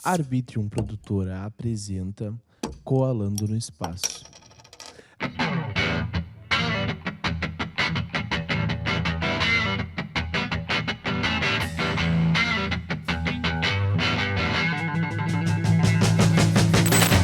Arbitrium Produtora apresenta Coalando no Espaço.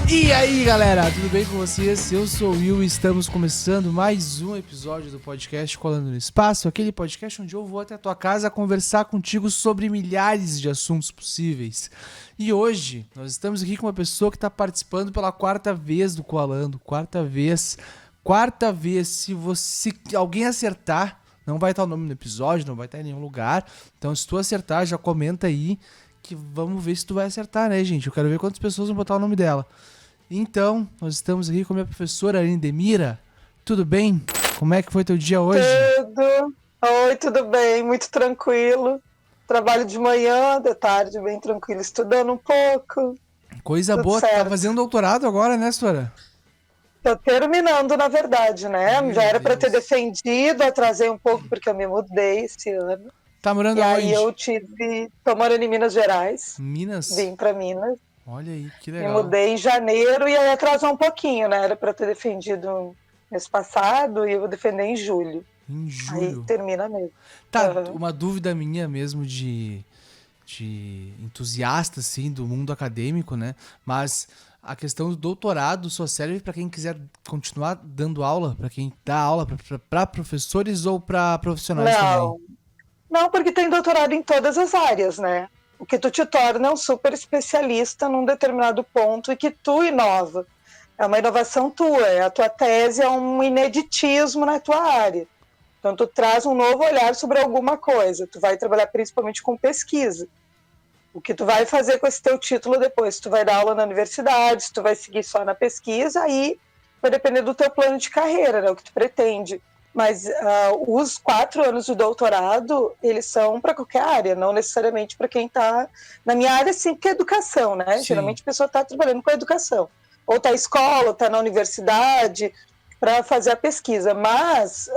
E aí, galera, tudo bem com vocês? Eu sou o Will e estamos começando mais um episódio do podcast Colando no Espaço, aquele podcast onde eu vou até a tua casa conversar contigo sobre milhares de assuntos possíveis. E hoje nós estamos aqui com uma pessoa que está participando pela quarta vez do Coalando, quarta vez. Se alguém acertar, não vai estar o nome no episódio, não vai estar em nenhum lugar. Então, se tu acertar, já comenta aí que vamos ver se tu vai acertar, né, gente? Eu quero ver quantas pessoas vão botar o nome dela. Então, nós estamos aqui com a minha professora Aline Demira. Tudo bem? Como é que foi teu dia hoje? Tudo. Oi, tudo bem? Muito tranquilo. Trabalho de manhã, de tarde, bem tranquilo, estudando um pouco. Coisa boa, tu tá fazendo doutorado agora, né, senhora? Tô terminando, na verdade, né? Meu Já era para ter Deus. defendido, atrasei um pouco porque eu me mudei esse ano. Tá morando E aí aonde? tô morando em Minas Gerais, Minas? vim para Minas, Olha aí, que me legal. mudei em janeiro e aí atrasou um pouquinho, né? Era para ter defendido mês passado e eu vou defender em julho. Em Aí julho. termina mesmo. Tá, Uhum. uma dúvida minha mesmo de entusiasta, assim, do mundo acadêmico, né? Mas a questão do doutorado só serve para quem quiser continuar dando aula, para quem dá aula para professores ou para profissionais também? Não, porque tem doutorado em todas as áreas, né? O que tu te torna um super especialista num determinado ponto e que tu inova. É uma inovação tua, a tua tese é um ineditismo na tua área. Então, tu traz um novo olhar sobre alguma coisa. Tu vai trabalhar principalmente com pesquisa. O que tu vai fazer com esse teu título depois? Tu vai dar aula na universidade, se tu vai seguir só na pesquisa, aí vai depender do teu plano de carreira, né? O que tu pretende. Mas os 4 anos de doutorado, eles são para qualquer área, não necessariamente para quem está... Na minha área, sim, porque é educação, né? Sim. Geralmente a pessoa está trabalhando com a educação. Ou está na escola, ou está na universidade, para fazer a pesquisa. Mas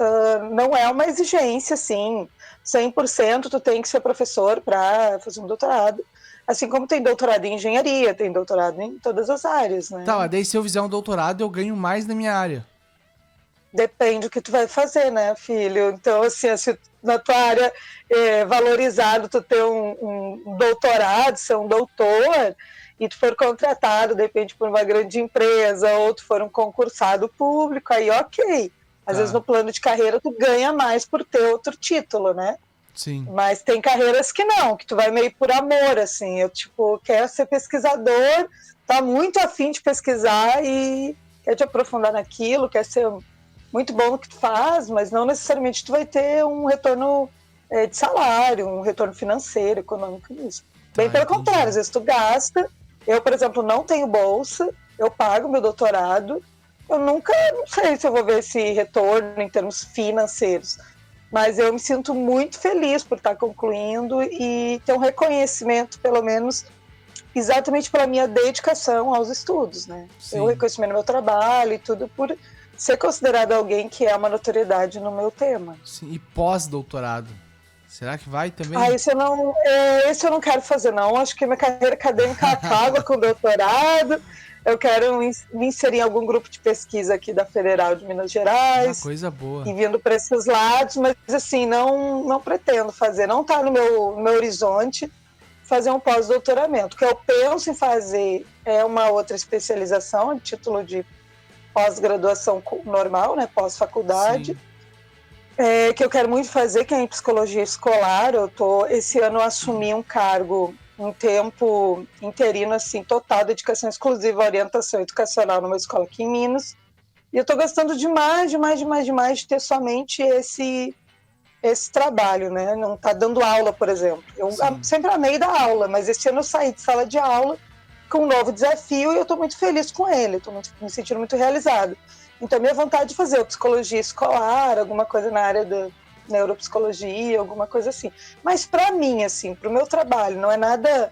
não é uma exigência, assim, 100% tu tem que ser professor para fazer um doutorado. Assim como tem doutorado em engenharia, tem doutorado em todas as áreas, né? Tá, mas daí se eu fizer um doutorado, eu ganho mais na minha área. Depende do que tu vai fazer, né, filho? Então, assim, se na tua área é valorizado tu ter um doutorado, ser um doutor, e tu for contratado, depende por uma grande empresa, ou tu for um concursado público, aí ok. Às vezes no plano de carreira tu ganha mais por ter outro título, né? Sim. Mas tem carreiras que não, que tu vai meio por amor, assim. Eu, tipo, quero ser pesquisador, tá muito afim de pesquisar e quer te aprofundar naquilo, quer ser muito bom no que tu faz, mas não necessariamente tu vai ter um retorno de salário, um retorno financeiro, econômico nisso. Bem pelo contrário, às vezes tu gasta. Eu, por exemplo, não tenho bolsa, eu pago meu doutorado, eu nunca, não sei se eu vou ver esse retorno em termos financeiros, mas eu me sinto muito feliz por estar concluindo e ter um reconhecimento, pelo menos, exatamente pela minha dedicação aos estudos, né? Sim. Eu reconhecimento no meu trabalho e tudo por ser considerado alguém que é uma notoriedade no meu tema. Sim, e pós-doutorado? Será que vai também? Esse eu não quero fazer, não. Acho que minha carreira acadêmica acaba com o doutorado. Eu quero me inserir em algum grupo de pesquisa aqui da Federal de Minas Gerais. Coisa boa. E vindo para esses lados, mas assim, não pretendo fazer, não está no meu horizonte fazer um pós-doutoramento. O que eu penso em fazer é uma outra especialização, de título de pós-graduação normal, né, pós-faculdade, que eu quero muito fazer, que é em psicologia escolar. Esse ano eu assumi um cargo, um tempo interino, assim, total, dedicação exclusiva à orientação educacional numa escola aqui em Minas. E eu estou gostando demais de ter somente esse trabalho, né? Não tá dando aula, por exemplo. Eu sempre amei dar aula, mas esse ano eu saí de sala de aula com um novo desafio e eu estou muito feliz com ele, estou me sentindo muito realizado. Então, minha vontade de fazer psicologia escolar, alguma coisa na área da neuropsicologia, alguma coisa assim. Mas para mim, assim, para o meu trabalho, não é nada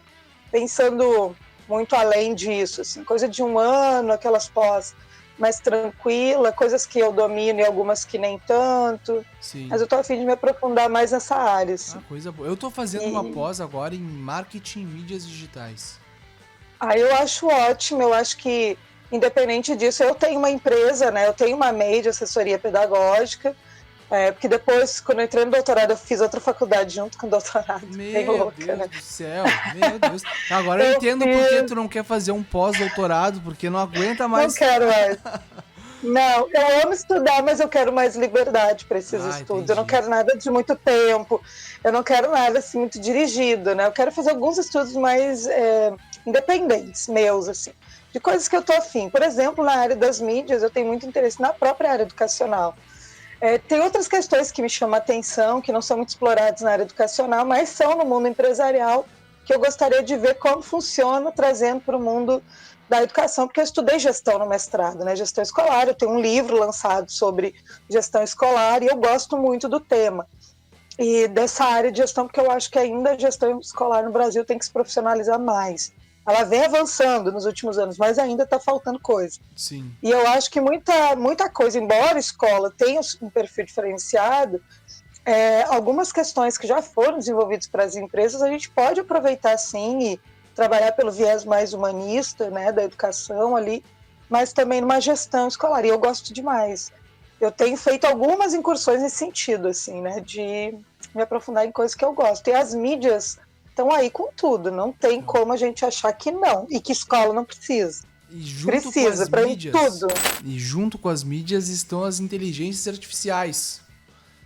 pensando muito além disso, assim, coisa de 1 ano, aquelas pós mais tranquila, coisas que eu domino e algumas que nem tanto. Sim. Mas eu tô a fim de me aprofundar mais nessa área. Assim. Coisa boa. Eu tô fazendo uma pós agora em marketing e mídias digitais. Aí eu acho ótimo, eu acho que, independente disso, eu tenho uma empresa, né? Eu tenho uma MEI de assessoria pedagógica, porque depois, quando eu entrei no doutorado, eu fiz outra faculdade junto com o doutorado. Bem Meu louca, né? Deus do céu, meu Deus. Agora eu entendo por que tu não quer fazer um pós-doutorado, porque não aguenta mais. Não quero mais. Não, eu amo estudar, mas eu quero mais liberdade para esses estudos. Entendi. Eu não quero nada de muito tempo, eu não quero nada assim muito dirigido, né? Eu quero fazer alguns estudos mais independentes, meus, assim, de coisas que eu tô afim. Por exemplo, na área das mídias, eu tenho muito interesse na própria área educacional. Tem outras questões que me chamam a atenção, que não são muito exploradas na área educacional, mas são no mundo empresarial, que eu gostaria de ver como funciona, trazendo para o mundo da educação, porque eu estudei gestão no mestrado, né? Gestão escolar, eu tenho um livro lançado sobre gestão escolar e eu gosto muito do tema. E dessa área de gestão, porque eu acho que ainda a gestão escolar no Brasil tem que se profissionalizar mais. Ela vem avançando nos últimos anos, mas ainda está faltando coisa. Sim. E eu acho que muita coisa, embora a escola tenha um perfil diferenciado, algumas questões que já foram desenvolvidas para as empresas, a gente pode aproveitar sim e trabalhar pelo viés mais humanista, né, da educação ali, mas também numa gestão escolar. E eu gosto demais. Eu tenho feito algumas incursões nesse sentido, assim, né, de me aprofundar em coisas que eu gosto. E as mídias estão aí com tudo, não tem como a gente achar que não, e que escola não precisa. E junto Precisa, com as para mídias, tudo. E junto com as mídias estão as inteligências artificiais.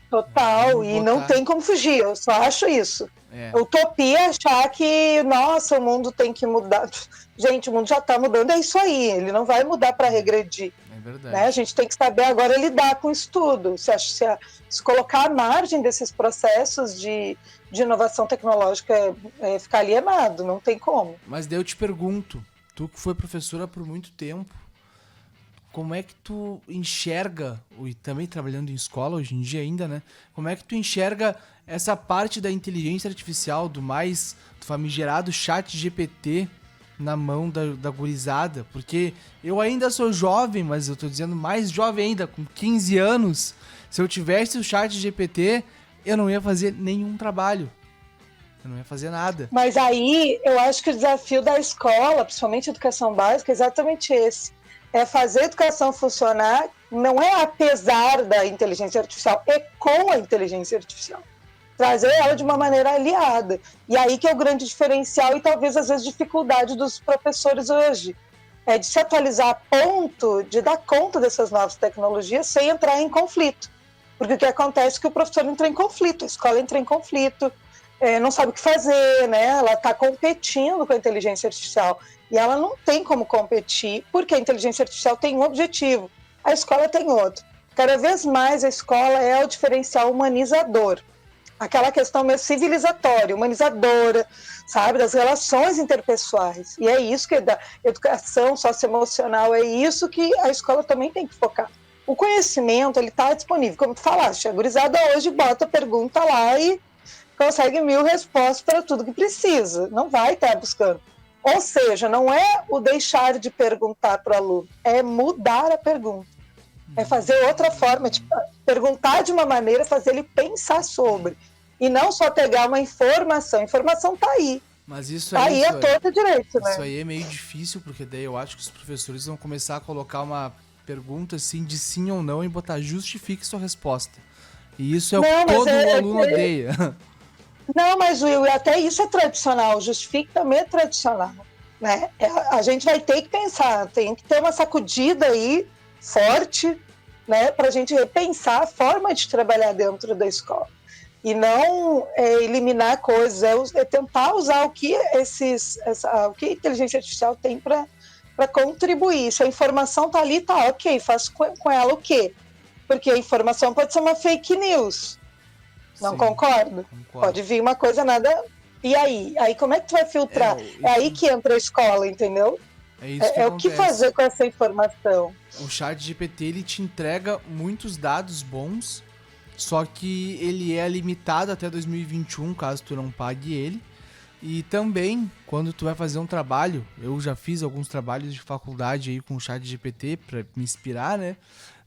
Total, e não tem como fugir, eu só acho isso. Utopia é achar que, nossa, o mundo tem que mudar. Gente, o mundo já está mudando, é isso aí, ele não vai mudar para regredir. É verdade. Né? A gente tem que saber agora lidar com isso tudo, se colocar à margem desses processos de inovação tecnológica ficar alienado, não tem como. Mas daí eu te pergunto, tu que foi professora por muito tempo, como é que tu enxerga, e também trabalhando em escola hoje em dia ainda, né? Como é que tu enxerga essa parte da inteligência artificial, do famigerado chat GPT na mão da gurizada? Porque eu ainda sou jovem, mas eu tô dizendo mais jovem ainda, com 15 anos. Se eu tivesse o chat GPT, eu não ia fazer nenhum trabalho. Eu não ia fazer nada. Mas aí, eu acho que o desafio da escola, principalmente a educação básica, é exatamente esse. É fazer a educação funcionar, não é apesar da inteligência artificial, é com a inteligência artificial. Trazer ela de uma maneira aliada. E aí que é o grande diferencial e talvez às vezes dificuldade dos professores hoje. É de se atualizar a ponto de dar conta dessas novas tecnologias sem entrar em conflito. Porque o que acontece é que o professor entra em conflito, a escola entra em conflito, não sabe o que fazer, né? Ela está competindo com a inteligência artificial. E ela não tem como competir, porque a inteligência artificial tem um objetivo, a escola tem outro. Cada vez mais a escola é o diferencial humanizador. Aquela questão meio civilizatória, humanizadora, sabe, das relações interpessoais. E é isso que da educação socioemocional, é isso que a escola também tem que focar. O conhecimento, ele está disponível, como tu falaste, a gurizada hoje bota a pergunta lá e consegue 1000 respostas para tudo que precisa, não vai estar buscando. Ou seja, não é o deixar de perguntar para o aluno, é mudar a pergunta. É fazer outra forma, de perguntar de uma maneira, fazer ele pensar sobre. E não só pegar uma informação. A informação está aí. Mas isso tá aí, é todo direito, né? Isso aí é meio difícil, porque daí eu acho que os professores vão começar a colocar uma pergunta assim de sim ou não e botar justifique sua resposta. E isso é o que todo aluno odeia. Não, mas Will, até isso é tradicional. Justifique também é tradicional. Né? A gente vai ter que pensar, tem que ter uma sacudida aí forte, né, para a gente repensar a forma de trabalhar dentro da escola. E não eliminar coisas, é tentar usar o que o que a inteligência artificial tem para contribuir. Se a informação está ali, tá ok, faço com ela o quê? Porque a informação pode ser uma fake news. Não concordo? Pode vir uma coisa nada... E aí? Aí como é que tu vai filtrar? É aí que entra a escola, entendeu? É o que fazer com essa informação. O chat GPT, ele te entrega muitos dados bons, só que ele é limitado até 2021, caso tu não pague ele. E também, quando tu vai fazer um trabalho, eu já fiz alguns trabalhos de faculdade aí com o chat GPT pra me inspirar, né?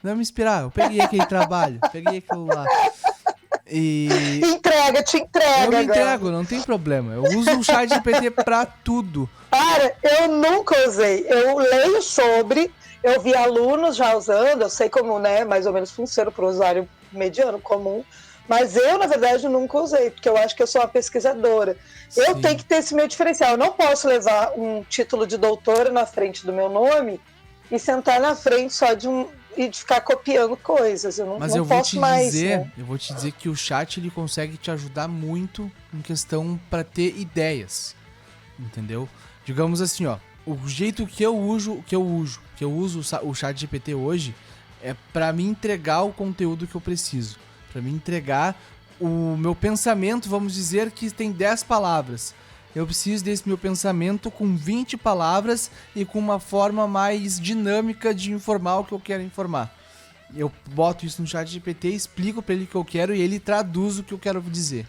Não me inspirar, eu peguei aquele trabalho, peguei aquilo lá. E te entrega. eu me agora. entrego, não tem problema. Eu uso o ChatGPT pra tudo. Cara, eu nunca usei. Eu leio sobre, eu vi alunos já usando, eu sei como, né, mais ou menos funciona para o usuário mediano, comum, mas eu, na verdade, nunca usei, porque eu acho que eu sou uma pesquisadora. Eu Sim. tenho que ter esse meu diferencial. Eu não posso levar um título de doutora na frente do meu nome e sentar na frente só e de ficar copiando coisas. Eu não, Mas não eu vou posso te mais. dizer, Né? eu vou te dizer que o chat ele consegue te ajudar muito em questão para ter ideias, entendeu? Digamos assim, ó, o jeito que eu uso o chat GPT hoje é para me entregar o conteúdo que eu preciso, para me entregar o meu pensamento, vamos dizer que tem 10 palavras. Eu preciso desse meu pensamento com 20 palavras e com uma forma mais dinâmica de informar o que eu quero informar. Eu boto isso no chat GPT, explico pra ele o que eu quero e ele traduz o que eu quero dizer.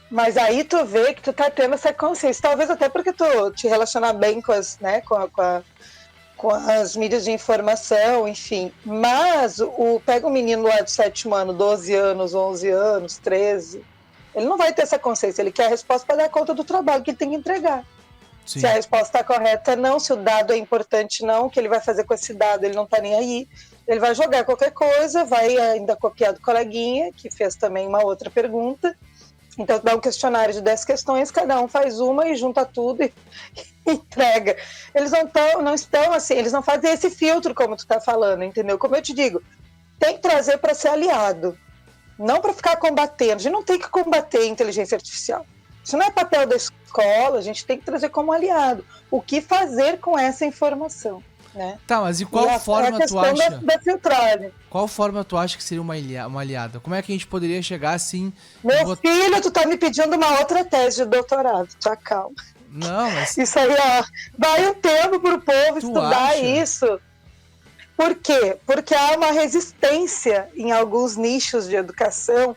Mas aí tu vê que tu tá tendo essa consciência, talvez até porque tu te relacionar bem com as, né, com as mídias de informação, enfim. Mas pega um menino lá de 7º ano, 12 anos, 11 anos, 13, ele não vai ter essa consciência, ele quer a resposta para dar conta do trabalho que ele tem que entregar. Sim. Se a resposta está correta, não. Se o dado é importante, não. O que ele vai fazer com esse dado, ele não está nem aí. Ele vai jogar qualquer coisa, vai ainda copiar do coleguinha, que fez também uma outra pergunta. Então, dá um questionário de 10 questões, cada um faz uma e junta tudo e entrega. Eles não estão assim, eles não fazem esse filtro como tu está falando, entendeu? Como eu te digo, tem que trazer para ser aliado, não para ficar combatendo. A gente não tem que combater a inteligência artificial. Isso não é papel da escola, a gente tem que trazer como aliado. O que fazer com essa informação, né? Tá, mas e qual forma tu acha? Da filtragem. Qual forma tu acha que seria uma aliada? Como é que a gente poderia chegar assim... Filho, tu tá me pedindo uma outra tese de doutorado, tá, calma. Não, mas... Isso aí, ó, vai um tempo pro povo estudar acha? isso. Por quê? Porque há uma resistência em alguns nichos de educação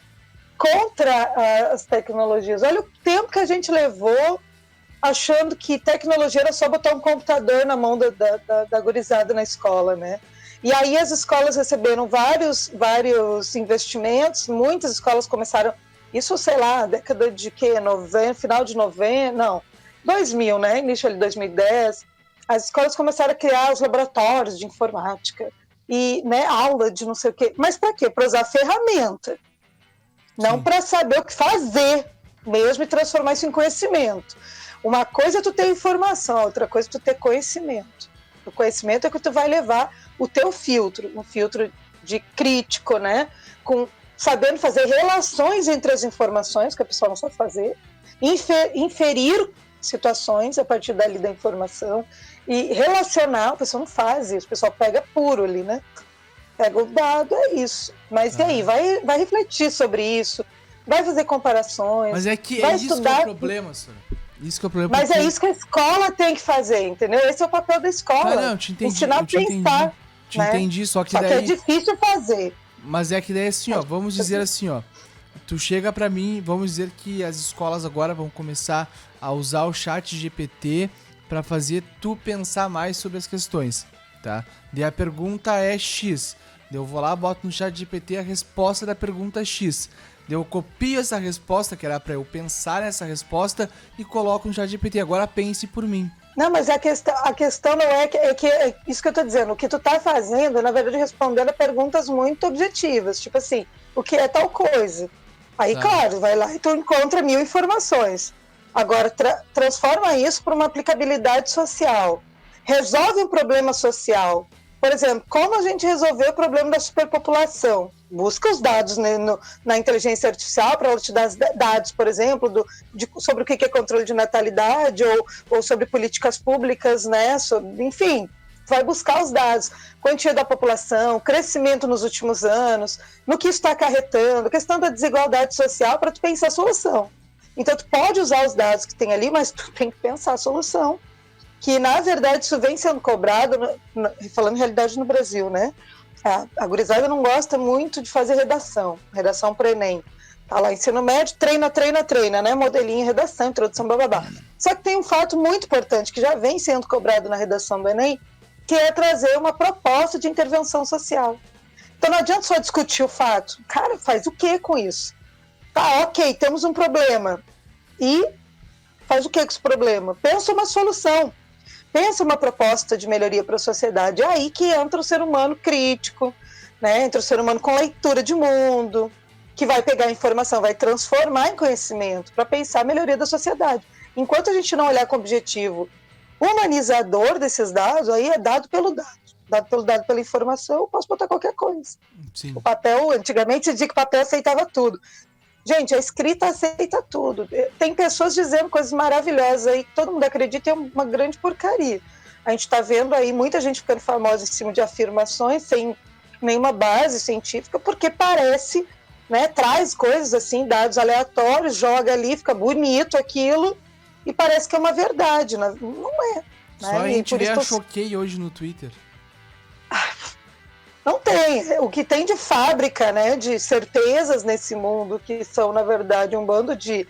contra as tecnologias. Olha o tempo que a gente levou achando que tecnologia era só botar um computador na mão da gurizada na escola, né? E aí as escolas receberam vários investimentos, muitas escolas começaram, isso, sei lá, década de quê? 90, final de 90, não, 2000, né? Início ali de 2010, as escolas começaram a criar os laboratórios de informática e, né, aula de não sei o quê. Mas para quê? Para usar ferramenta. Não para saber o que fazer mesmo e transformar isso em conhecimento. Uma coisa é tu ter informação, outra coisa é tu ter conhecimento. O conhecimento é que tu vai levar o teu filtro, um filtro de crítico, né? Sabendo fazer relações entre as informações, que a pessoa não sabe fazer, inferir situações a partir dali da informação e relacionar, a pessoa não faz isso, o pessoal pega puro ali, né? Pega o dado, é isso. Mas e aí? Vai refletir sobre isso, vai fazer comparações. Mas é que vai isso estudar... que é o problema, senhora. Isso que é o problema. Mas porque... é isso que a escola tem que fazer, entendeu? Esse é o papel da escola. Não, te entendi. Ensinar a pensar. Te entendi, só que daí... que é difícil fazer. Mas é que daí assim, ó, vamos dizer assim, ó. Tu chega pra mim, vamos dizer que as escolas agora vão começar a usar o chat GPT pra fazer tu pensar mais sobre as questões, tá? Daí a pergunta é X. Eu vou lá, boto no chat GPT a resposta da pergunta X. Eu copio essa resposta, que era pra eu pensar nessa resposta, e coloco no chat GPT. Agora pense por mim. Não, mas a questão não é que é isso que eu tô dizendo. O que tu tá fazendo, na verdade, respondendo a perguntas muito objetivas. Tipo assim, o que é tal coisa? Aí, claro, vai lá e tu encontra 1000 informações. Agora, transforma isso para uma aplicabilidade social. Resolve um problema social. Por exemplo, como a gente resolveu o problema da superpopulação? Busca os dados, né, na inteligência artificial para ela te dar dados, por exemplo, sobre o que é controle de natalidade ou sobre políticas públicas, né? Enfim, vai buscar os dados, quantia da população, crescimento nos últimos anos, no que isso está acarretando, questão da desigualdade social para tu pensar a solução. Então, tu pode usar os dados que tem ali, mas tu tem que pensar a solução. Que, na verdade, isso vem sendo cobrado, falando em realidade no Brasil, né? A gurizada não gosta muito de fazer redação para o Enem. Tá lá, ensino médio, treina, né? Modelinho, redação, introdução, bababá. Só que tem um fato muito importante que já vem sendo cobrado na redação do Enem, que é trazer uma proposta de intervenção social. Então não adianta só discutir o fato. Cara, faz o que com isso? Tá, ok, temos um problema. E faz o que com esse problema? Pensa uma solução. Pensa uma proposta de melhoria para a sociedade. É aí que entra o ser humano crítico, né? Entra o ser humano com leitura de mundo, que vai pegar a informação, vai transformar em conhecimento para pensar a melhoria da sociedade. Enquanto a gente não olhar com o objetivo humanizador desses dados, aí é dado pelo dado pela informação, eu posso botar qualquer coisa. Sim. O papel, antigamente se dizia que o papel aceitava tudo. Gente, a escrita aceita tudo. Tem pessoas dizendo coisas maravilhosas aí que todo mundo acredita e é uma grande porcaria. A gente está vendo aí muita gente ficando famosa em cima de afirmações sem nenhuma base científica, porque parece, né, traz coisas assim, dados aleatórios, joga ali, fica bonito aquilo e parece que é uma verdade. Não é. Só a gente vê a Choquei hoje no Twitter. Não tem. O que tem de fábrica, né, de certezas nesse mundo, que são, na verdade, um bando de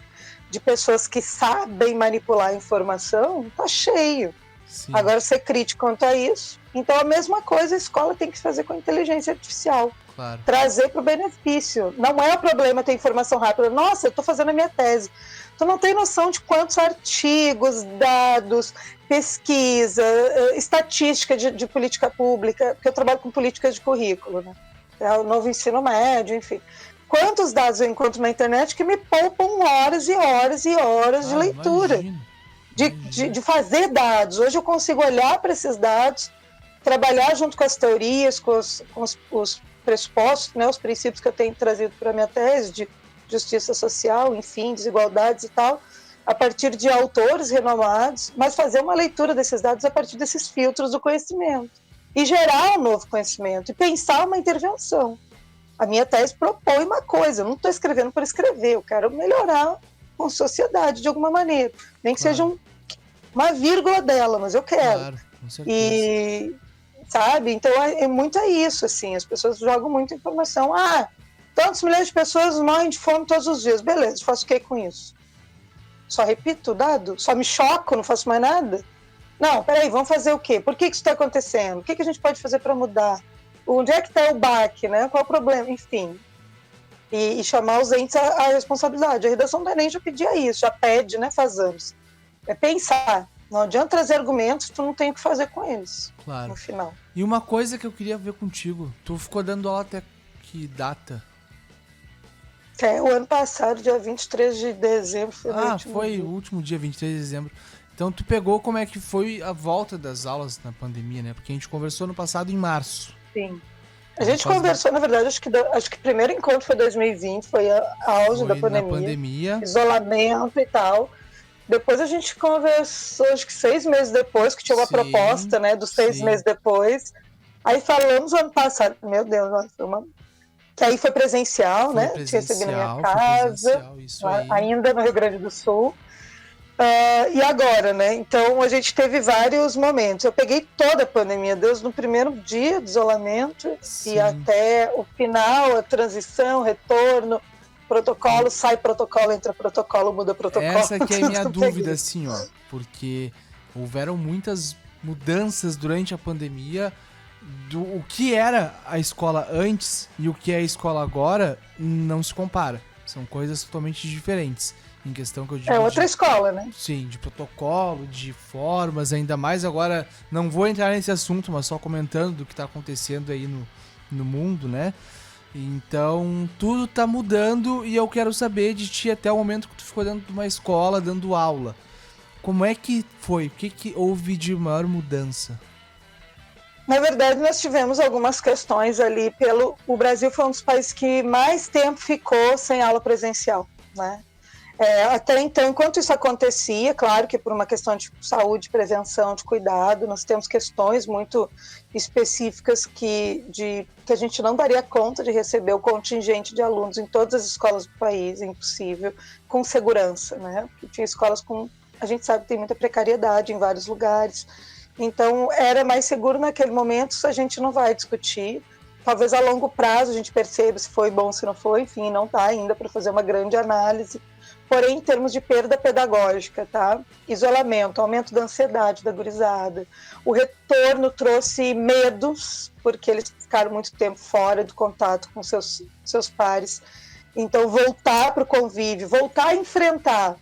pessoas que sabem manipular a informação, tá cheio. Sim. Agora, ser crítico quanto a isso. Então, a mesma coisa a escola tem que fazer com a inteligência artificial. Claro. Trazer para o benefício. Não é o problema ter informação rápida. Nossa, eu estou fazendo a minha tese. Tu não tem noção de quantos artigos, dados, pesquisa, estatística de política pública, porque eu trabalho com políticas de currículo, né? É o novo ensino médio, enfim. Quantos dados eu encontro na internet que me poupam horas e horas e horas de leitura, de fazer dados. Hoje eu consigo olhar para esses dados, trabalhar junto com as teorias, com os pressupostos, né, os princípios que eu tenho trazido para a minha tese de justiça social, enfim, desigualdades e tal, a partir de autores renomados, mas fazer uma leitura desses dados a partir desses filtros do conhecimento e gerar um novo conhecimento e pensar uma intervenção. A minha tese propõe uma coisa, eu não estou escrevendo por escrever, eu quero melhorar a sociedade de alguma maneira, nem que seja uma vírgula dela, mas eu quero. Claro, com certeza. E, sabe, então é muito isso, assim, as pessoas jogam muita informação, tantos milhões de pessoas morrem de fome todos os dias. Beleza, faço o que com isso? Só repito o dado? Só me choco, não faço mais nada? Não, peraí, vamos fazer o quê? Por que isso está acontecendo? O que a gente pode fazer para mudar? Onde é que está o baque, né? Qual é o problema? Enfim. E chamar os entes à responsabilidade. A redação do Enem já pedia isso, já pede, né, faz anos. É pensar. Não adianta trazer argumentos, tu não tem o que fazer com eles. Claro. No final. E uma coisa que eu queria ver contigo, tu ficou dando aula até que data? O ano passado, dia 23 de dezembro. Foi o último dia, 23 de dezembro. Então tu pegou como é que foi a volta das aulas na pandemia, né? Porque a gente conversou no passado em março. Sim. A gente conversou, na verdade, acho que o primeiro encontro foi 2020, foi a auge da pandemia. Isolamento e tal. Depois a gente conversou, acho que 6 meses depois, que tinha uma proposta, né, dos 6 meses depois. Aí falamos ano passado, meu Deus, foi uma... Que aí foi presencial, né? Tinha recebido na minha casa, ainda no Rio Grande do Sul. E agora, né? Então a gente teve vários momentos. Eu peguei toda a pandemia, desde o primeiro dia de isolamento e até o final, a transição, retorno, protocolo, sai protocolo, entra protocolo, muda protocolo. Essa que é a minha dúvida, assim, ó, porque houveram muitas mudanças durante a pandemia. O que era a escola antes e o que é a escola agora não se compara. São coisas totalmente diferentes. Em questão que eu digo. É outra escola, né? Sim, de protocolo, de formas, ainda mais agora. Não vou entrar nesse assunto, mas só comentando do que está acontecendo aí no mundo, né? Então, tudo tá mudando e eu quero saber de ti até o momento que tu ficou dentro de uma escola, dando aula. Como é que foi? O que houve de maior mudança? Na verdade, nós tivemos algumas questões ali. O Brasil foi um dos países que mais tempo ficou sem aula presencial, né? Até então, enquanto isso acontecia, claro que por uma questão de saúde, prevenção, de cuidado, nós temos questões muito específicas que a gente não daria conta de receber o contingente de alunos em todas as escolas do país, é impossível, com segurança, né? Porque tinha escolas a gente sabe que tem muita precariedade em vários lugares. Então, era mais seguro naquele momento, isso a gente não vai discutir. Talvez a longo prazo a gente perceba se foi bom, se não foi, enfim, não está ainda para fazer uma grande análise. Porém, em termos de perda pedagógica, tá? Isolamento, aumento da ansiedade da gurizada. O retorno trouxe medos, porque eles ficaram muito tempo fora do contato com seus pares. Então, voltar para o convívio, voltar a enfrentar,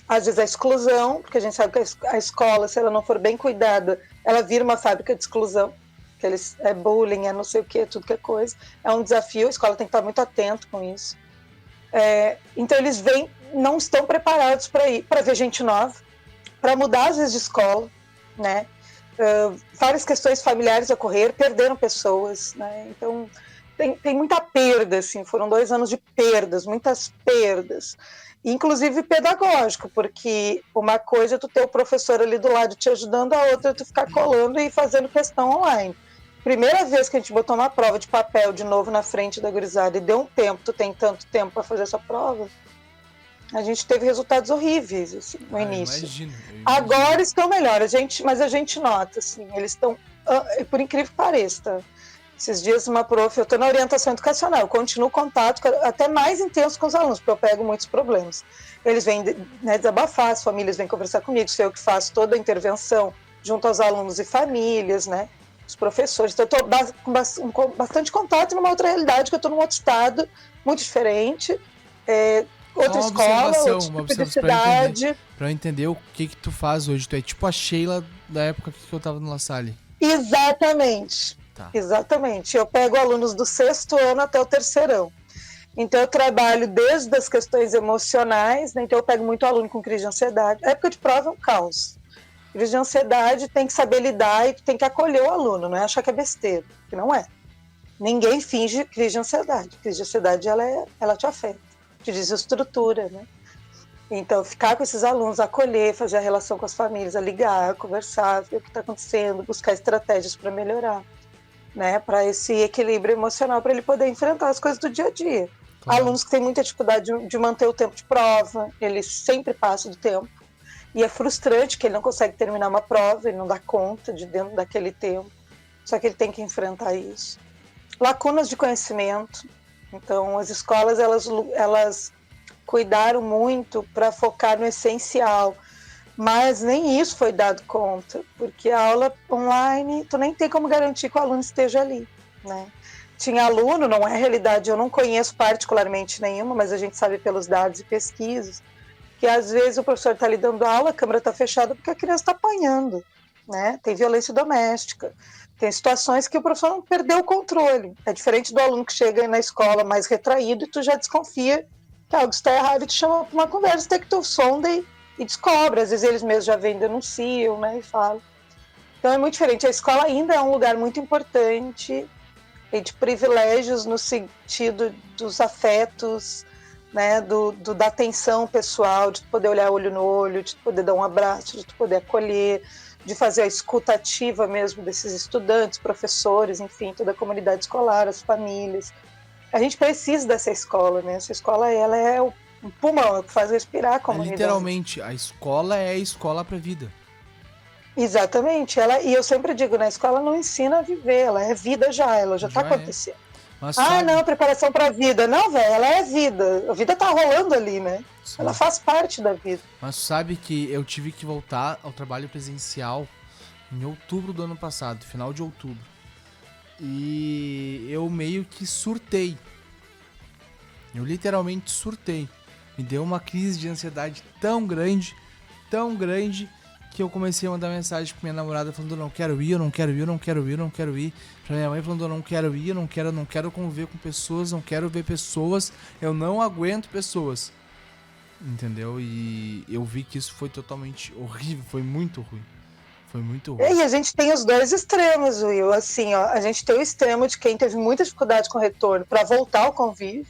às vezes, a exclusão, porque a gente sabe que a escola, se ela não for bem cuidada, ela vira uma fábrica de exclusão, que é bullying, é não sei o que, tudo que é coisa. É um desafio, a escola tem que estar muito atento com isso. Então, eles não estão preparados para ver gente nova, para mudar, às vezes, de escola, né? Várias questões familiares ocorreram, perderam pessoas, né? Então, tem muita perda, assim, foram 2 anos de perdas, muitas perdas, inclusive pedagógico, porque uma coisa é tu ter o professor ali do lado te ajudando, a outra é tu ficar colando e fazendo questão online. Primeira vez que a gente botou uma prova de papel de novo na frente da gurizada e deu um tempo, tu tem tanto tempo para fazer essa prova, a gente teve resultados horríveis, assim, no início. Imagino. Agora estão melhor, mas a gente nota, assim, eles estão, por incrível que pareça, tá? Esses dias uma prof, eu estou na orientação educacional, eu continuo contato até mais intenso com os alunos, porque eu pego muitos problemas. Eles vêm, né, desabafar, as famílias vêm conversar comigo, sou eu que faço toda a intervenção junto aos alunos e famílias, né, os professores. Então, eu estou com bastante contato numa outra realidade, que eu estou num outro estado, muito diferente, outra escola, outro tipo de cidade. Para eu entender o que tu faz hoje, tu é tipo a Sheila da época que eu estava no La Salle. Exatamente. Tá. Exatamente. Eu pego alunos do 6º ano até o 3º. Então, eu trabalho desde as questões emocionais, né? Então eu pego muito aluno com crise de ansiedade. A época de prova é um caos. Crise de ansiedade tem que saber lidar e tem que acolher o aluno, não é achar que é besteira, que não é. Ninguém finge crise de ansiedade. Crise de ansiedade, ela te afeta, te desestrutura, né? Então, ficar com esses alunos, acolher, fazer a relação com as famílias, ligar, conversar, ver o que está acontecendo, buscar estratégias para melhorar. Né, para esse equilíbrio emocional, para ele poder enfrentar as coisas do dia a dia. Claro. Alunos que têm muita dificuldade de manter o tempo de prova, ele sempre passa do tempo, e é frustrante que ele não consegue terminar uma prova, ele não dá conta de dentro daquele tempo, só que ele tem que enfrentar isso. Lacunas de conhecimento, então as escolas elas cuidaram muito para focar no essencial, mas nem isso foi dado conta, porque a aula online, tu nem tem como garantir que o aluno esteja ali, né? Tinha aluno, não é realidade, eu não conheço particularmente nenhuma, mas a gente sabe pelos dados e pesquisas, que às vezes o professor está ali dando aula, a câmera está fechada porque a criança está apanhando, né? Tem violência doméstica, tem situações que o professor não perdeu o controle. É diferente do aluno que chega na escola mais retraído e tu já desconfia que algo está errado e te chama para uma conversa, até que tu sonda e descobre, às vezes eles mesmos já vêm, denunciam, né, e falam. Então é muito diferente, a escola ainda é um lugar muito importante e de privilégios no sentido dos afetos, né, da atenção pessoal, de poder olhar olho no olho, de poder dar um abraço, de poder acolher, de fazer a escuta ativa mesmo desses estudantes, professores, enfim, toda a comunidade escolar, as famílias. A gente precisa dessa escola, né, essa escola ela é o pulmão, é o que faz respirar a comunidade. Literalmente, a escola é a escola para a vida. Exatamente. E eu sempre digo, na escola não ensina a viver, ela é vida ela já está acontecendo. Mas não, preparação para a vida. Não, velho, ela é vida. A vida tá rolando ali, né? Sim. Ela faz parte da vida. Mas sabe que eu tive que voltar ao trabalho presencial em outubro do ano passado, final de outubro. E eu meio que surtei. Eu literalmente surtei. Me deu uma crise de ansiedade tão grande, que eu comecei a mandar mensagem pra minha namorada falando: não quero ir, eu não quero ir, eu não quero ir, eu não quero ir. Pra minha mãe falando: eu não quero ir, eu não quero conviver com pessoas, não quero ver pessoas, eu não aguento pessoas. Entendeu? E eu vi que isso foi totalmente horrível, foi muito ruim. Foi muito ruim. E a gente tem os dois extremos, Will. Assim, ó, a gente tem o extremo de quem teve muita dificuldade com o retorno para voltar ao convívio,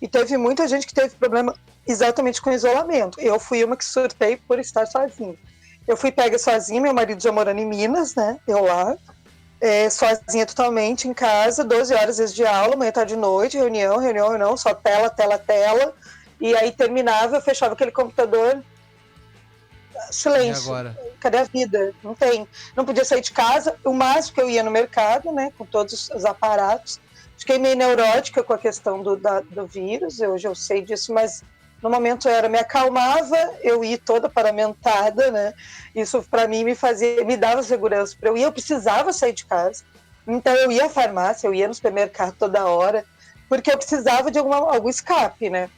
e teve muita gente que teve problema exatamente com o isolamento. Eu fui uma que surtei por estar sozinha. Eu fui pega sozinha, meu marido já morando em Minas, né? Eu lá, sozinha totalmente em casa, 12 horas às vezes de aula, manhã, tarde, noite, reunião, só tela. E aí terminava, eu fechava aquele computador, silêncio. E agora? Cadê a vida? Não tem. Não podia sair de casa. O máximo que eu ia no mercado, né? Com todos os aparatos. Fiquei meio neurótica com a questão do vírus. Hoje eu sei disso, mas no momento me acalmava, eu ia toda paramentada, né? Isso para mim me dava segurança. Eu precisava sair de casa. Então eu ia à farmácia, eu ia no supermercado toda hora. porque eu precisava de algum escape, né?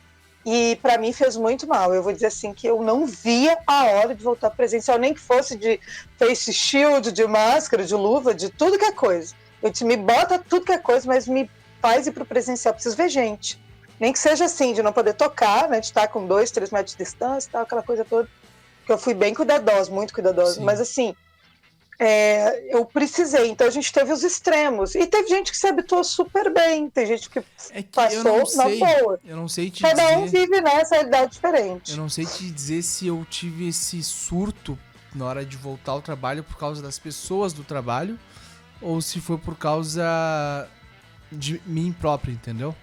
E para mim fez muito mal. Eu vou dizer assim que eu não via a hora de voltar presencial, nem que fosse de face shield, de máscara, de luva, de tudo que é coisa. Eu disse, me bota tudo que é coisa, mas me faz ir pro presencial. Preciso ver gente. Nem que seja assim, de não poder tocar, né? De estar com 2, 3 metros de distância e tal, aquela coisa toda. Que eu fui bem cuidadosa, muito cuidadosa. Sim. Mas assim, eu precisei. Então a gente teve os extremos. E teve gente que se habituou super bem. Tem gente que passou na boa. Eu não sei te Cada dizer. um vive nessa realidade diferente. Eu não sei te dizer se eu tive esse surto na hora de voltar ao trabalho por causa das pessoas do trabalho ou se foi por causa de mim próprio, entendeu?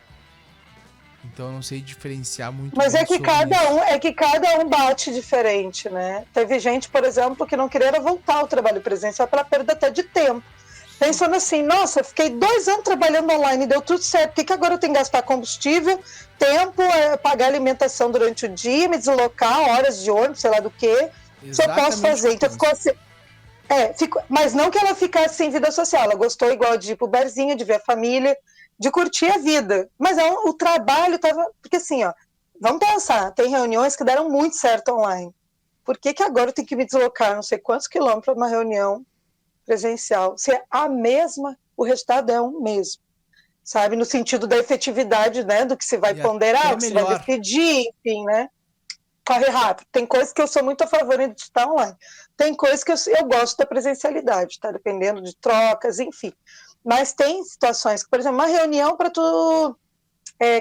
Então eu não sei diferenciar muito. Mas é que cada um bate diferente, né? Teve gente, por exemplo, que não queria voltar ao trabalho presencial pela perda até de tempo. Pensando assim, nossa, fiquei 2 anos trabalhando online, deu tudo certo, por que agora eu tenho que gastar combustível, tempo, pagar alimentação durante o dia, me deslocar, horas de ônibus, sei lá do que, se eu posso fazer. Então ficou assim, mas não que ela ficasse sem vida social, ela gostou igual de ir pro barzinho, de ver a família, de curtir a vida. Mas o trabalho tava, porque assim, ó, vamos pensar, tem reuniões que deram muito certo online. Por que agora eu tenho que me deslocar não sei quantos quilômetros para uma reunião presencial? Se é a mesma, o resultado é o mesmo, sabe? No sentido da efetividade, né? Do que se vai ponderar, do que se vai decidir, enfim, né? Corre rápido. Tem coisas que eu sou muito a favor de estar online. Tem coisas que eu gosto da presencialidade, tá? Dependendo de trocas, enfim. Mas tem situações que, por exemplo, uma reunião para tu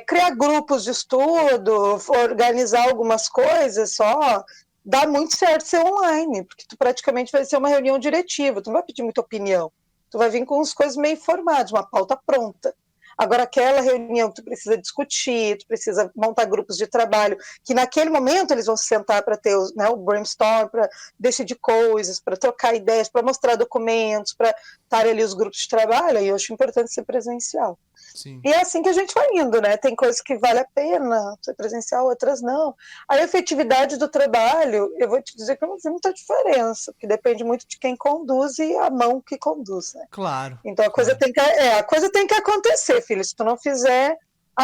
criar grupos de estudo, organizar algumas coisas só, dá muito certo ser online, porque tu praticamente vai ser uma reunião diretiva, tu não vai pedir muita opinião, tu vai vir com as coisas meio informadas, uma pauta pronta. Agora, aquela reunião que tu precisa discutir, tu precisa montar grupos de trabalho, que naquele momento eles vão se sentar para ter o brainstorm, para decidir coisas, para trocar ideias, para mostrar documentos, para estar ali os grupos de trabalho, e eu acho importante ser presencial. Sim. E é assim que a gente vai indo, né? Tem coisas que vale a pena ser presencial, outras não. A efetividade do trabalho, eu vou te dizer que eu não vi muita diferença, porque depende muito de quem conduz e a mão que conduz, né? Claro. Então a coisa tem que acontecer, filho. Se tu não fizer,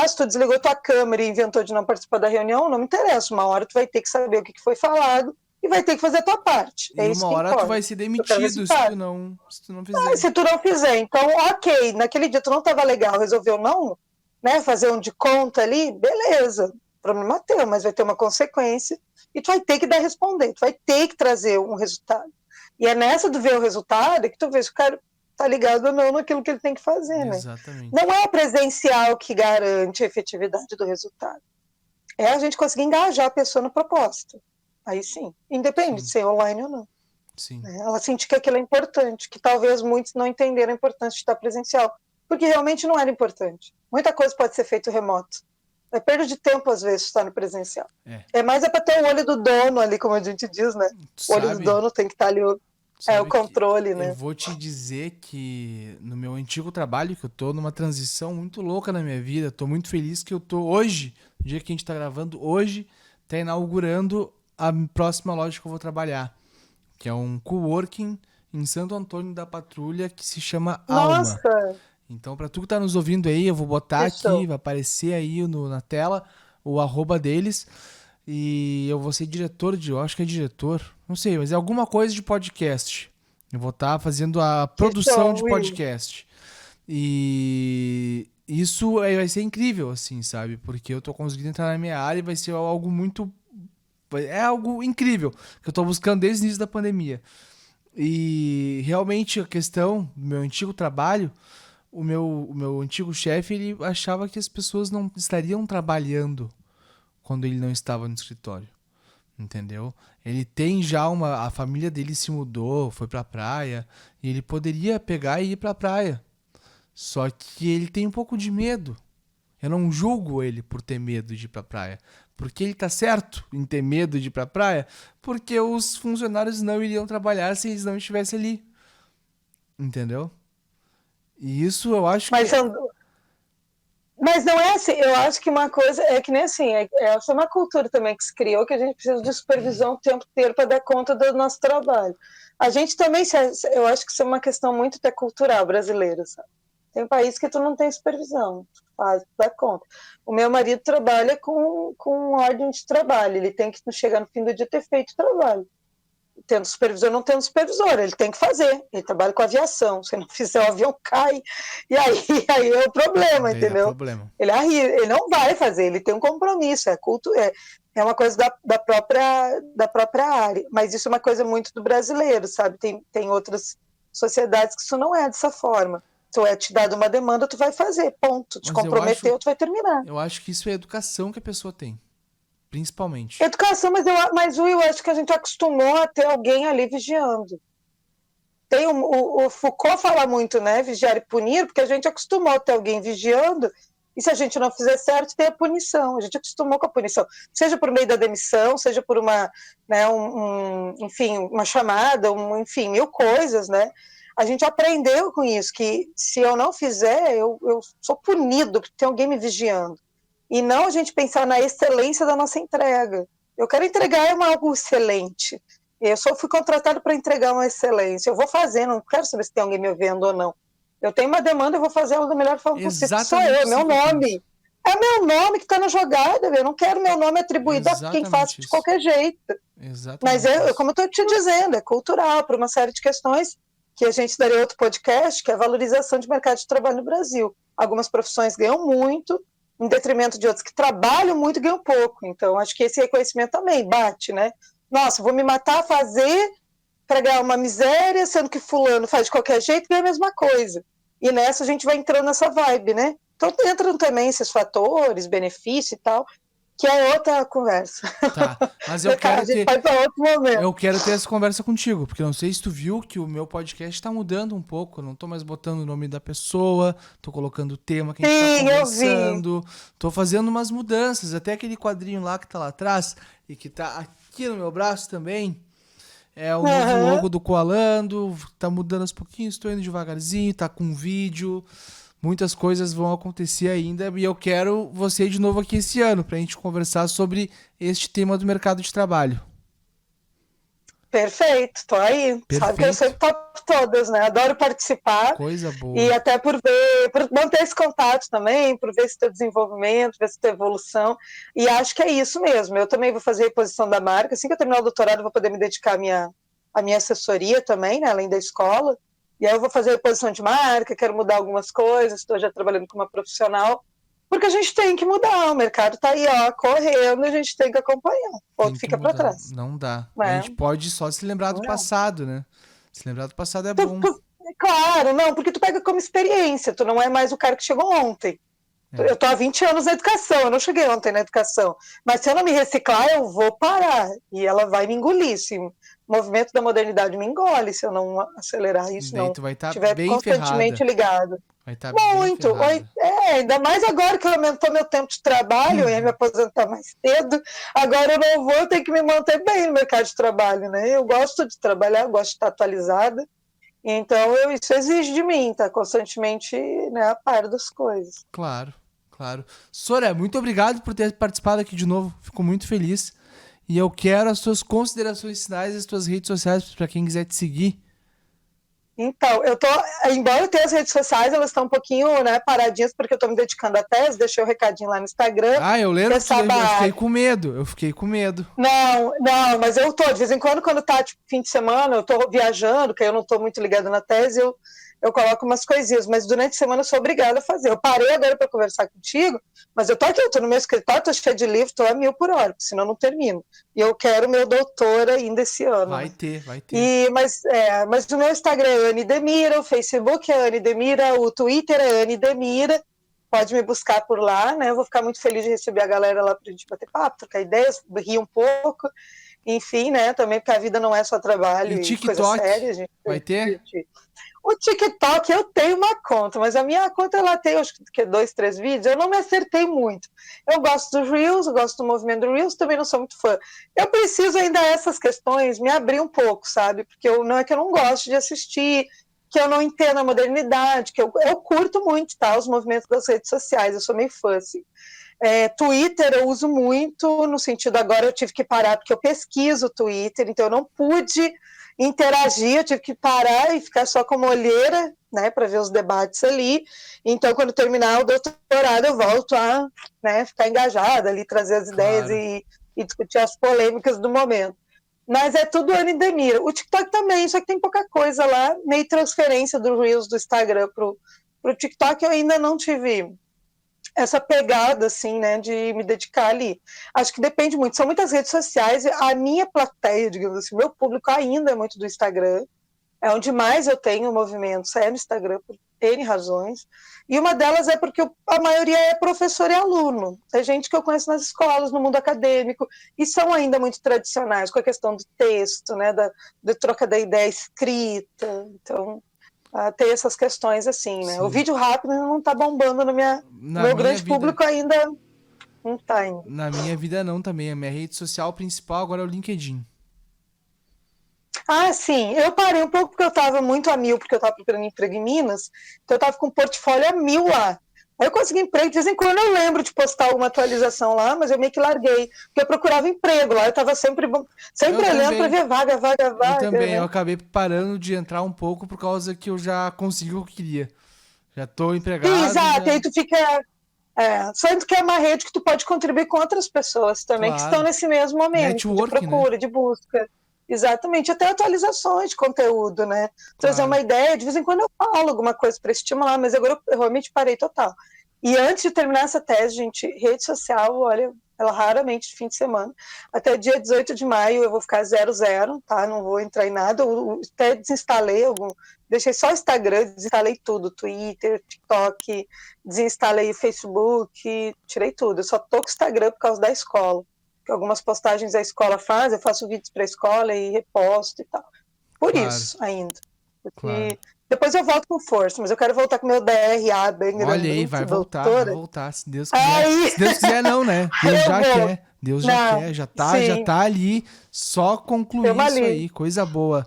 se tu desligou tua câmera e inventou de não participar da reunião, não me interessa. Uma hora tu vai ter que saber o que foi falado e vai ter que fazer a tua parte. E uma hora tu vai ser demitido se tu não fizer. Se tu não fizer, então, ok, naquele dia tu não estava legal, resolveu não, né, fazer um de conta ali, beleza, problema teu, mas vai ter uma consequência e tu vai ter que responder, tu vai ter que trazer um resultado. E é nessa de ver o resultado que tu vê se o cara tá ligado ou não naquilo que ele tem que fazer, né? Exatamente. Não é o presencial que garante a efetividade do resultado. É a gente conseguir engajar a pessoa no propósito. Aí sim, independente de ser online ou não. Sim. Ela sentir que aquilo é importante, que talvez muitos não entenderam a importância de estar presencial, porque realmente não era importante. Muita coisa pode ser feita remoto. É perda de tempo, às vezes, estar no presencial. É mais para ter o olho do dono ali, como a gente diz, né? O olho do dono tem que estar ali, o controle, né? Eu vou te dizer que no meu antigo trabalho, que eu tô numa transição muito louca na minha vida, tô muito feliz que eu tô hoje, no dia que a gente tá gravando, hoje, tá inaugurando a próxima loja que eu vou trabalhar, que é um coworking em Santo Antônio da Patrulha, que se chama Alma. Então, para tu que tá nos ouvindo aí, eu vou botar aqui, vai aparecer aí na tela o @ deles, e eu vou ser diretor eu acho que é diretor, não sei, mas é alguma coisa de podcast. Eu vou estar fazendo a produção de podcast. E isso vai ser incrível, assim, sabe? Porque eu tô conseguindo entrar na minha área e vai ser algo muito... É algo incrível, que eu tô buscando desde o início da pandemia. E realmente a questão do meu antigo trabalho, o meu antigo chefe, ele achava que as pessoas não estariam trabalhando quando ele não estava no escritório, entendeu? Ele tem já a família dele se mudou, foi pra praia, e ele poderia pegar e ir pra praia. Só que ele tem um pouco de medo. Eu não julgo ele por ter medo de ir pra praia. Porque ele tá certo em ter medo de ir pra praia, porque os funcionários não iriam trabalhar se eles não estivessem ali. Entendeu? E isso eu acho Mas não é assim, eu acho que uma coisa é que nem assim, essa é uma cultura também que se criou, que a gente precisa de supervisão o tempo inteiro para dar conta do nosso trabalho. A gente também, eu acho que isso é uma questão muito até cultural brasileira, sabe? Tem um país que tu não tem supervisão. faz, dá conta. O meu marido trabalha com ordem de trabalho, ele tem que chegar no fim do dia ter feito o trabalho. Tendo supervisor, não tendo supervisor, ele tem que fazer, ele trabalha com aviação, se não fizer o avião cai, e aí é o problema, Daí dá entendeu? problema. Ele não vai fazer, ele tem um compromisso, é uma coisa da própria área, mas isso é uma coisa muito do brasileiro, sabe? Tem outras sociedades que isso não é dessa forma. Tu é te dado uma demanda, tu vai fazer, ponto. Te Mas comprometeu, tu vai terminar. Eu acho que isso é a educação que a pessoa tem, principalmente. Educação, mas eu acho que a gente acostumou a ter alguém ali vigiando. Tem o Foucault fala muito, né? Vigiar e punir, porque a gente acostumou a ter alguém vigiando, e se a gente não fizer certo, tem a punição. A gente acostumou com a punição, seja por meio da demissão, seja por uma, né, enfim, uma chamada, enfim, mil coisas, né? A gente aprendeu com isso, que se eu não fizer, eu sou punido, porque tem alguém me vigiando. E não a gente pensar na excelência da nossa entrega. Eu quero entregar algo excelente. Eu só fui contratado para entregar uma excelência. Eu vou fazer, não quero saber se tem alguém me vendo ou não. Eu tenho uma demanda, eu vou fazer ela da melhor forma possível. Sou eu, é meu nome. É meu nome que está na jogada. Eu não quero meu nome atribuído a quem faz de qualquer jeito. Mas, como eu estou te dizendo, é cultural, por uma série de questões que a gente daria outro podcast, que é a valorização de mercado de trabalho no Brasil. Algumas profissões ganham muito, em detrimento de outros que trabalham muito e ganham pouco. Então, acho que esse reconhecimento também bate, né? Nossa, vou me matar a fazer para ganhar uma miséria, sendo que fulano faz de qualquer jeito e ganha a mesma coisa. E nessa a gente vai entrando nessa vibe, né? Então entram também esses fatores, benefício e tal, que é outra conversa. Tá, mas eu quero ter... outro momento. Eu quero ter essa conversa contigo, porque não sei se tu viu que o meu podcast tá mudando um pouco. Eu não tô mais botando o nome da pessoa, tô colocando o tema que a gente tá conversando. Tô fazendo umas mudanças, até aquele quadrinho lá que tá lá atrás e que tá aqui no meu braço também. É o novo logo do Koalando, tá mudando aos pouquinhos, tô indo devagarzinho, tá com vídeo. Muitas coisas vão acontecer ainda e eu quero você de novo aqui esse ano pra gente conversar sobre este tema do mercado de trabalho. Perfeito, tô aí. Perfeito. Sabe que eu sempre topo todas, né? Adoro participar. Coisa boa. E até por manter esse contato também, por ver esse teu desenvolvimento, ver essa tua evolução. E acho que é isso mesmo. Eu também vou fazer a reposição da marca. Assim que eu terminar o doutorado, eu vou poder me dedicar à minha assessoria também, né? Além da escola. E aí eu vou fazer a reposição de marca, quero mudar algumas coisas, estou já trabalhando com uma profissional. Porque a gente tem que mudar, o mercado está aí, ó, correndo, a gente tem que acompanhar. Outro fica para trás. Não dá. A gente pode só se lembrar do passado, né? Se lembrar do passado é bom. Claro, não, porque tu pega como experiência, tu não é mais o cara que chegou ontem. Eu tô há 20 anos na educação, eu não cheguei ontem na educação. Mas se eu não me reciclar, eu vou parar. E ela vai me engolir. Se o movimento da modernidade me engole, se eu não acelerar isso, não estiver constantemente ligado. Vai estar muito. Ainda mais agora que aumentou meu tempo de trabalho, eu ia me aposentar mais cedo. Agora eu não vou, eu tenho que me manter bem no mercado de trabalho, né? Eu gosto de trabalhar, eu gosto de estar atualizada. Então, isso exige de mim, estar constantemente, né, a par das coisas. Claro. Soraya, muito obrigado por ter participado aqui de novo. Fico muito feliz. E eu quero as suas considerações finais e as suas redes sociais para quem quiser te seguir. Então, embora eu tenha as redes sociais, elas estão um pouquinho, né, paradinhas, porque eu estou me dedicando à tese, deixei o recadinho lá no Instagram. Eu lembro que eu fiquei com medo. Não, mas eu tô, de vez em quando tá, tipo, fim de semana, eu tô viajando, que eu não tô muito ligada na tese, eu coloco umas coisinhas, mas durante a semana eu sou obrigada a fazer. Eu parei agora para conversar contigo, mas eu tô aqui, eu tô no meu escritório, tô cheia de livro, tô a 1000 por hora, senão eu não termino. E eu quero meu doutor ainda esse ano. Vai ter. Mas o meu Instagram é Anne Demira, o Facebook é Anne Demira, o Twitter é Anne Demira, pode me buscar por lá, né? Eu vou ficar muito feliz de receber a galera lá pra gente bater papo, trocar ideias, rir um pouco. Enfim, né? Também porque a vida não é só trabalho e coisa séria. Gente vai ter? O TikTok, eu tenho uma conta, mas a minha conta, ela tem, acho que 2, 3 vídeos, eu não me acertei muito. Eu gosto dos Reels, eu gosto do movimento do Reels, também não sou muito fã. Eu preciso ainda essas questões me abrir um pouco, sabe? Porque não é que eu não gosto de assistir, que eu não entendo a modernidade, que eu curto muito, tá? Os movimentos das redes sociais, eu sou meio fã, assim. Twitter eu uso muito, no sentido agora eu tive que parar porque eu pesquiso o Twitter, então eu não pude interagir, eu tive que parar e ficar só como olheira, né, para ver os debates ali. Então, quando terminar o doutorado, eu volto a, né, ficar engajada ali, trazer as ideias e discutir as polêmicas do momento. Mas é tudo endemia. O TikTok também, só que tem pouca coisa lá, meio transferência do Reels do Instagram pro TikTok, eu ainda não tive essa pegada, assim, né, de me dedicar ali. Acho que depende muito, são muitas redes sociais, a minha plateia, digamos assim, meu público ainda é muito do Instagram, é onde mais eu tenho movimentos, é no Instagram, por N razões, e uma delas é porque a maioria é professor e aluno, é gente que eu conheço nas escolas, no mundo acadêmico, e são ainda muito tradicionais, com a questão do texto, né, da troca da ideia escrita, então... tem essas questões assim, né? Sim. O vídeo rápido não tá bombando no meu grande vida, público ainda não tá ainda. Na minha vida não também. A minha rede social principal agora é o LinkedIn. Ah, sim. Eu parei um pouco porque eu tava muito a mil, porque eu tava procurando emprego em Minas, então eu tava com um portfólio a 1000 lá. Aí eu consegui emprego, de vez em quando eu lembro de postar alguma atualização lá, mas eu meio que larguei, porque eu procurava emprego lá, eu tava sempre olhando para ver vaga. Eu também, né? Eu acabei parando de entrar um pouco por causa que eu já consegui o que eu queria. Já tô empregado. Sim, exato, e aí tu fica... sendo que é uma rede que tu pode contribuir com outras pessoas também, que estão nesse mesmo momento, network, de procura, né? de busca. Exatamente, até atualizações de conteúdo, né? Trazer uma ideia, de vez em quando eu falo alguma coisa para estimular, mas agora eu realmente parei total. E antes de terminar essa tese, gente, rede social, olha, ela raramente de fim de semana. Até dia 18 de maio eu vou ficar 0, tá? Não vou entrar em nada. Eu até desinstalei deixei só o Instagram, desinstalei tudo, Twitter, TikTok, desinstalei o Facebook, tirei tudo. Eu só tô com o Instagram por causa da escola. Que algumas postagens a escola faz, eu faço vídeos para a escola e reposto e tal. Por isso, ainda. Porque depois eu volto com força, mas eu quero voltar com meu DRA bem grande. Olha aí, vai voltar, se Deus quiser. Aí... Se Deus quiser não, né? Deus já quer, já tá ali, só concluir isso aí, coisa boa.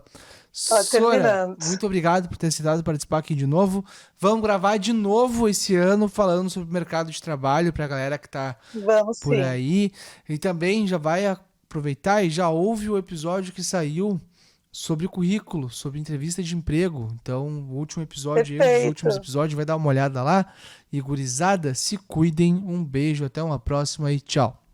Sora, muito obrigado por ter aceitado participar aqui de novo. Vamos gravar de novo esse ano falando sobre o mercado de trabalho para a galera que tá por aí. E também já vai aproveitar e já ouve o episódio que saiu sobre currículo, sobre entrevista de emprego. Então, o último episódio, os últimos episódios, vai dar uma olhada lá. E gurizada, se cuidem. Um beijo, até uma próxima e tchau.